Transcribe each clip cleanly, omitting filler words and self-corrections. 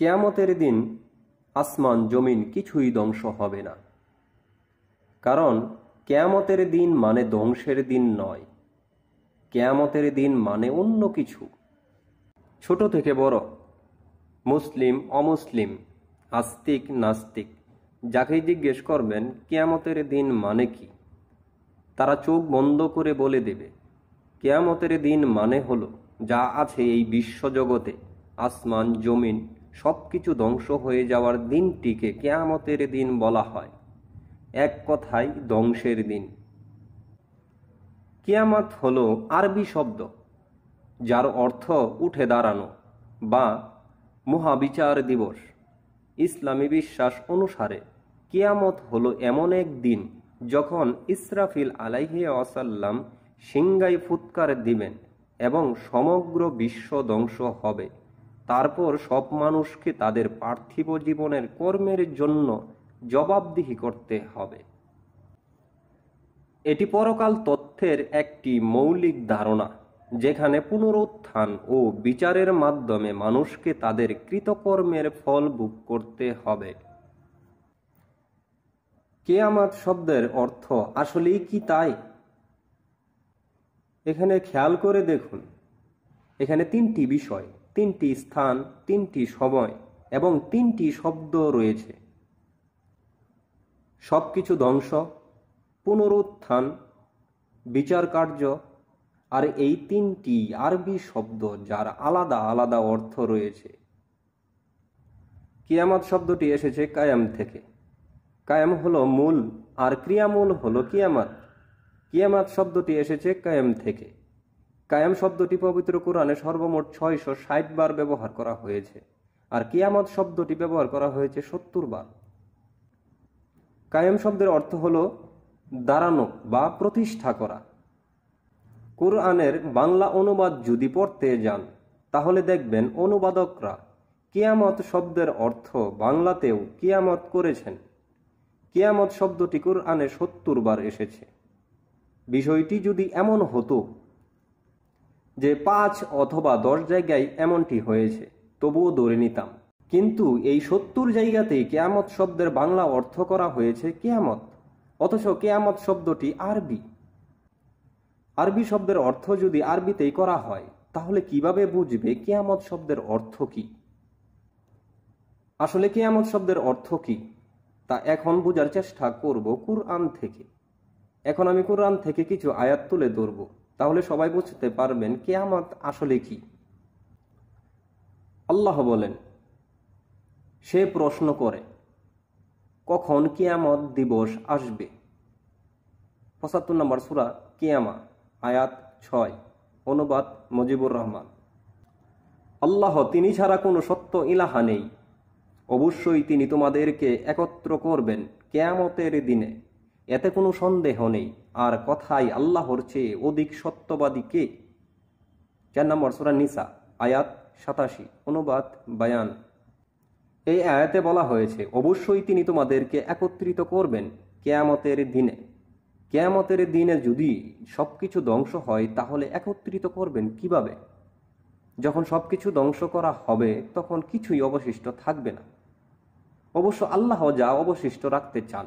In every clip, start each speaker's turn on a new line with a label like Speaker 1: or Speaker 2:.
Speaker 1: কিয়ামতের দিন আসমান জমিন কিছুই ধ্বংস হবে না। কারণ কিয়ামতের দিন মানে ধ্বংসের দিন নয়, কিয়ামতের দিন মানে অন্য কিছু। ছোট থেকে বড়, মুসলিম অমুসলিম, আস্তিক নাস্তিক, যাকেই জিজ্ঞেস করবেন কিয়ামতের দিন মানে কি, তারা চোখ বন্ধ করে বলে দেবে কিয়ামতের দিন মানে হলো যা আছে এই বিশ্বজগতে, আসমান জমিন সবকিছু ধ্বংস হয়ে যাওয়ার দিনটিকে কিয়ামতের দিন বলা হয়। এক কথায় ধ্বংসের দিন। কিয়ামত হলো আরবি শব্দ যার অর্থ উঠে দাঁড়ানো বা মহাবিচার দিবস। ইসলামী বিশ্বাস অনুসারে কিয়ামত হলো এমন এক দিন যখন ইসরাফিল আলাইহি ওয়াসাল্লাম সিংগায় ফুৎকার দিবেন এবং সমগ্র বিশ্ব ধ্বংস হবে। তারপর সব মানুষকে তাদের পার্থিব জীবনের কর্মের জন্য জবাবদিহি করতে হবে। এটি পরকাল তথ্যের একটি মৌলিক ধারণা, যেখানে পুনরুত্থান ও বিচারের মাধ্যমে মানুষকে তাদের কৃতকর্মের ফল ভোগ করতে হবে। কিয়ামত শব্দের অর্থ আসলেই কি তাই? এখানে খেয়াল করে দেখুন, এখানে তিনটি বিষয়, তিনটি স্থান, তিনটি সময় এবং তিনটি শব্দ রয়েছে। সবকিছু ধ্বংস, পুনরুত্থান, বিচার কার্য, আর এই তিনটি আরবি শব্দ যার আলাদা আলাদা অর্থ রয়েছে। কিয়ামত শব্দটি এসেছে কায়াম থেকে। কায়াম হলো মূল আর ক্রিয়ামূল হলো কিয়ামত। কিয়ামত শব্দটি এসেছে কায়াম থেকে। কায়াম শব্দটি পবিত্র কোরআনে সর্বমোট 660 বার ব্যবহার করা হয়েছে, আর কিয়ামত শব্দটি ব্যবহার করা হয়েছে 70 বার। কায়াম শব্দের অর্থ হলো দাঁড়ানো বা প্রতিষ্ঠা করা। কোরআনের বাংলা অনুবাদ যদি পড়তে যান তাহলে দেখবেন অনুবাদকরা কিয়ামত শব্দের অর্থ বাংলাতেও কিয়ামত করেছেন। কিয়ামত শব্দটি কোরআনে 70 বার এসেছে। বিষয়টি যদি এমন হতো যে 5 অথবা 10 জায়গায় এমনটি হয়েছে তবুও ধরে নিতাম, কিন্তু এই 70 জায়গাতেই কিয়ামত শব্দের বাংলা অর্থ করা হয়েছে কিয়ামত, অথচ কিয়ামত শব্দটি আরবি। আরবি শব্দের অর্থ যদি আরবিতেই করা হয় তাহলে কিভাবে বুঝবে কিয়ামত শব্দের অর্থ কি? আসলে কিয়ামত শব্দের অর্থ কি তা এখন বোঝার চেষ্টা করব কুরআন থেকে। এখন আমি কুরআন থেকে কিছু আয়াত তুলে ধরব, তাহলে সবাই বুঝতে পারবেন কিয়ামত আসলে কি। আল্লাহ বলেন, সে প্রশ্ন করে কখন কিয়ামত দিবস আসবে। 75 নম্বর সূরা কিয়ামা, আয়াত 6, অনুবাদ মুজিবুর রহমান। আল্লাহ তিনি ছাড়া কোনো সত্য ইলাহা নেই, অবশ্যই তিনি তোমাদেরকে একত্র করবেন কিয়ামতের দিনে, এতে কোনো সন্দেহ নেই। আর কথাই আল্লাহর চেয়ে অধিক সত্যবাদী কে? 4 নম্বর সূরা নিসা, আয়াত 87, অনুবাদ বায়ান। এই আয়াতে বলা হয়েছে অবশ্যই তিনি তোমাদেরকে একত্রিত করবেন কিয়ামতের দিনে। কিয়ামতের দিনে যদি সবকিছু ধ্বংস হয় তাহলে একত্রিত করবেন কিভাবে? যখন সবকিছু ধ্বংস করা হবে তখন কিছুই অবশিষ্ট থাকবে না। অবশ্য আল্লাহ যা অবশিষ্ট রাখতে চান।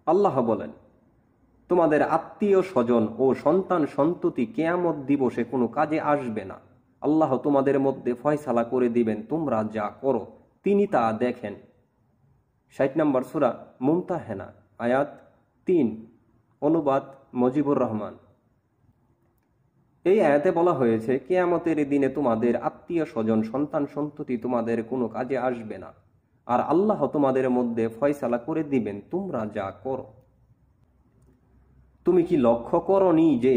Speaker 1: আল্লাহ বলেন, তোমাদের আত্মীয় স্বজন ও সন্তান সন্ততি কিয়ামত দিবসে কোনো কাজে আসবে না। আল্লাহ তোমাদের মধ্যে ফয়সালা করে দিবেন, তোমরা যা করো তিনি তা দেখেন। 60 নম্বর সূরা মুমতাহানা, আয়াত 3, অনুবাদ মুজিবুর রহমান। এই আয়াতে বলা হয়েছে কিয়ামতের দিনে তোমাদের আত্মীয় স্বজন সন্তান সন্ততি তোমাদের কোনো কাজে আসবে না, আর আল্লাহ তোমাদের মধ্যে ফয়সালা করে দিবেন, তোমরা যা করো। তুমি কি লক্ষ্য করনি যে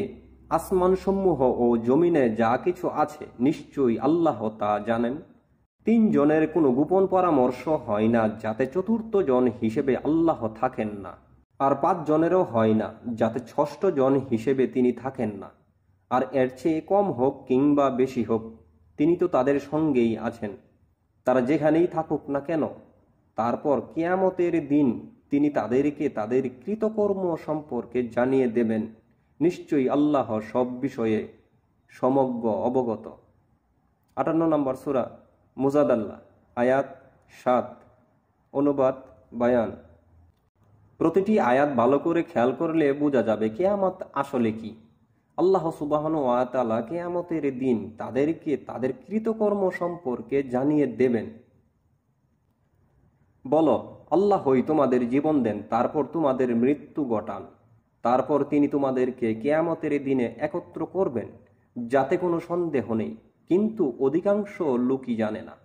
Speaker 1: আসমানসমূহ ও জমিনে যা কিছু আছে নিশ্চয়ই আল্লাহ তা জানেন? 3 জনের কোনো গোপন পরামর্শ হয় না যাতে চতুর্থ জন হিসেবে আল্লাহ থাকেন না, আর 5 জনেরও হয় না যাতে ষষ্ঠ জন হিসেবে তিনি থাকেন না। আর এর চেয়ে কম হোক কিংবা বেশি হোক তিনি তো তাদের সঙ্গেই আছেন, তারা যেখানেই থাকুক না কেন। তারপর কিয়ামতের দিন তিনি তাদেরকে তাদের কৃতকর্ম সম্পর্কে জানিয়ে দেবেন। নিশ্চয়ই আল্লাহ সব বিষয়ে সমগ্র অবগত। 58 নম্বর সূরা মুজাদাল্লাহ আয়াত 7, অনুবাদ বায়ান। প্রতিটি আয়াত ভালো করে খেয়াল করলে বোঝা যাবে কিয়ামত আসলে কি। আল্লাহ সুবহানাহু ওয়া তাআলা কিয়ামতের দিন তাদেরকে তাদের কৃতকর্ম সম্পর্কে জানিয়ে দেবেন। বলো, আল্লাহই তোমাদের জীবন দেন, তারপর তোমাদের মৃত্যু ঘটান, তারপর তিনি তোমাদেরকে কিয়ামতের দিনে একত্র করবেন, যাতে কোনো সন্দেহ নেই, কিন্তু অধিকাংশ লোকই জানে না।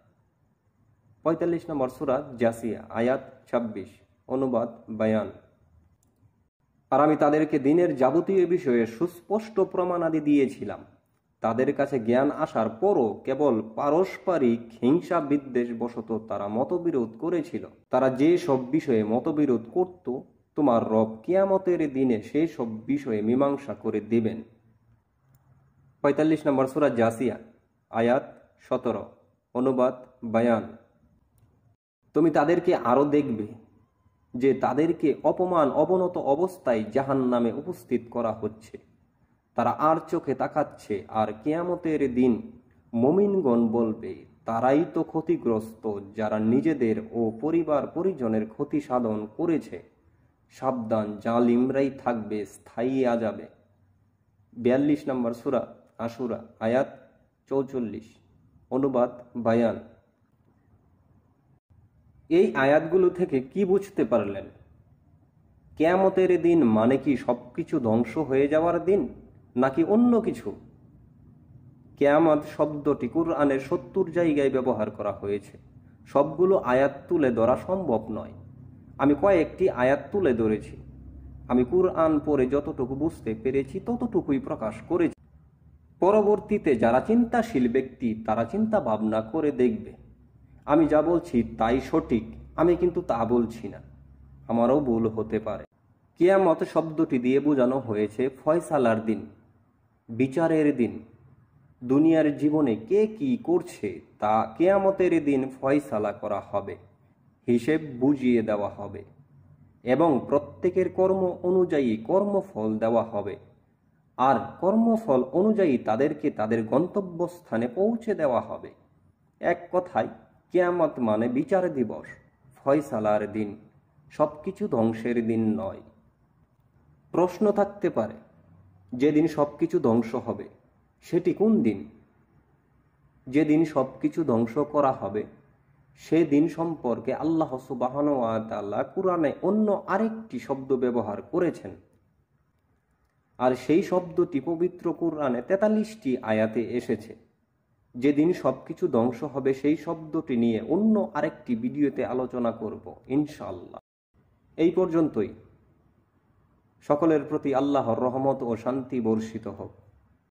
Speaker 1: 45 নম্বর সূরা জাসিয়া আয়াত 26, অনুবাদ বায়ান। আর আমি তাদেরকে দিনের যাবতীয় বিষয়ে সুস্পষ্ট প্রমাণাদি দিয়েছিলাম। তাদের কাছে জ্ঞান আসার পরও কেবল পারস্পরিক হিংসা বিদ্বেষ বশত তারা মতবিরোধ করেছিল। তারা যে সব বিষয়ে মতবিরোধ করত, তোমার রব কিয়ামতের দিনে সেই সব বিষয়ে মীমাংসা করে দেবেন। 45 নম্বর সূরা জাসিয়া আয়াত 17, অনুবাদ বায়ান। তুমি তাদেরকে আরো দেখবে যে তাদেরকে অপমান অবনত অবস্থায় জাহান্নামে উপস্থিত করা হচ্ছে। তারা আর চোখে তাকাচ্ছে, আর কিয়ামতের দিন মুমিনগণ বলবে, তারাই তো ক্ষতিগ্রস্ত যারা নিজেদের ও পরিবার পরিজনের ক্ষতি সাধন করেছে। সাবধান, জালিমরাই থাকবে স্থায়ী আযাবে। 42 নম্বর সূরা আশুরা আয়াত 44, অনুবাদ বায়ান। এই আয়াতগুলো থেকে কি বুঝতে পারলেন? কিয়ামতের দিন মানে কি সবকিছু ধ্বংস হয়ে যাওয়ার দিন, নাকি অন্য কিছু? কিয়ামত শব্দটি কুরআনের 70 জায়গায় ব্যবহার করা হয়েছে। সবগুলো আয়াত তুলে ধরা সম্ভব নয়। আমি কয়েকটি আয়াত তুলে ধরেছি। আমি কুরআন পড়ে যতটুকু বুঝতে পেরেছি ততটুকুই প্রকাশ করেছি। পরবর্তীতে যারা চিন্তাশীল ব্যক্তি তারা চিন্তা ভাবনা করে দেখবে। আমি যা বলছি তাই সঠিক, আমি কিন্তু তা বলছি না, আমারও ভুল হতে পারে। কিয়ামত শব্দটি দিয়ে বোঝানো হয়েছে ফয়সালার দিন, বিচারের দিন। দুনিয়ার জীবনে কে কি করছে তা কিয়ামতের দিন ফয়সালা করা হবে, হিসেব বুঝিয়ে দেওয়া হবে এবং প্রত্যেকের কর্ম অনুযায়ী কর্মফল দেওয়া হবে। আর কর্মফল অনুযায়ী তাদেরকে তাদের গন্তব্যস্থানে পৌঁছে দেওয়া হবে। এক কথায় কিয়ামত মানে বিচার দিবস, ফয়সালার দিন, সবকিছু ধ্বংসের দিন নয়। প্রশ্ন থাকতে পারে, যেদিন সবকিছু ধ্বংস হবে সেটি কোন দিন? যেদিন সবকিছু ধ্বংস করা হবে সেদিন সম্পর্কে আল্লাহ সুবহানাহু ওয়া তাআলা কুরআনে অন্য আরেকটি শব্দ ব্যবহার করেছেন, আর সেই শব্দটি পবিত্র কুরআনে 43টি আয়াতে এসেছে। যেদিন সবকিছু ধ্বংস হবে সেই শব্দটি নিয়ে অন্য আরেকটি ভিডিওতে আলোচনা করব ইনশাআল্লাহ। এই পর্যন্তই। সকলের প্রতি আল্লাহর রহমত ও শান্তি বর্ষিত হোক।